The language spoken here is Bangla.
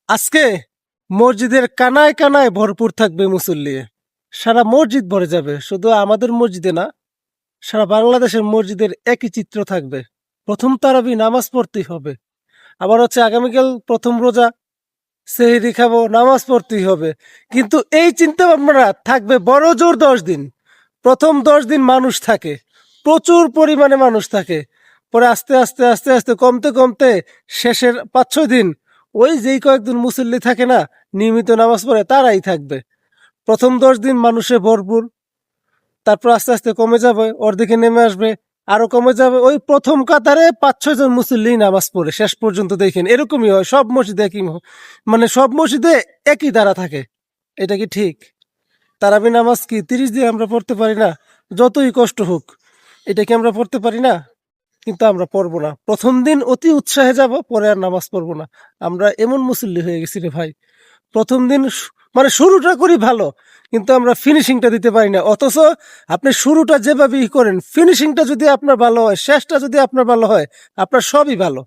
আজকে মসজিদের কানায় কানায় ভরপুর থাকবে মুসল্লি। সারা মসজিদ ভরে যাবে, শুধু আমাদের মসজিদে না, সারা বাংলাদেশের মসজিদের একই চিত্র থাকবে। প্রথম তারাবি নামাজ পড়তেই হবে। আবার হচ্ছে আগামীকাল প্রথম রোজা, সেহরি খাবো, নামাজ পড়তেই হবে। কিন্তু এই চিন্তা ভাবনাটা থাকবে বড় জোর 10 দিন। প্রথম 10 দিন মানুষ থাকে, প্রচুর পরিমাণে মানুষ থাকে। পরে আস্তে আস্তে আস্তে আস্তে কমতে কমতে শেষের 5-6 দিন ওই যেই কয়েকজন মুসল্লি থাকে না, নিয়মিত নামাজ পড়ে, তারাই থাকবে। প্রথম 10 দিন মানুষে ভরপুর, তারপর আস্তে আস্তে কমে যাবে, অর্ধেকে নেমে আসবে, আরো কমে যাবে। ওই প্রথম কাতারে 5-6 জন মুসল্লি নামাজ পড়ে শেষ পর্যন্ত দেখেন, এরকমই হয় সব মসজিদে একই মানে সব মসজিদে একই ধারা থাকে। এটা কি ঠিক? তারাবি নামাজ কি 30 দিন আমরা পড়তে পারি না? যতই কষ্ট হোক, এটা কি আমরা পড়তে পারি না? কিন্তু আমরা পড়বো না। প্রথম দিন অতি উৎসাহে যাব, পরে আর নামাজ পড়বো না। আমরা এমন মুসল্লি হয়ে গেছি রে ভাই। প্রথম দিন মানে শুরুটা করি ভালো, কিন্তু আমরা ফিনিশিংটা দিতে পারি না। অথচ আপনি শুরুটা যেভাবেই করেন, ফিনিশিংটা যদি আপনার ভালো হয়, শেষটা যদি আপনার ভালো হয়, আপনার সবই ভালো।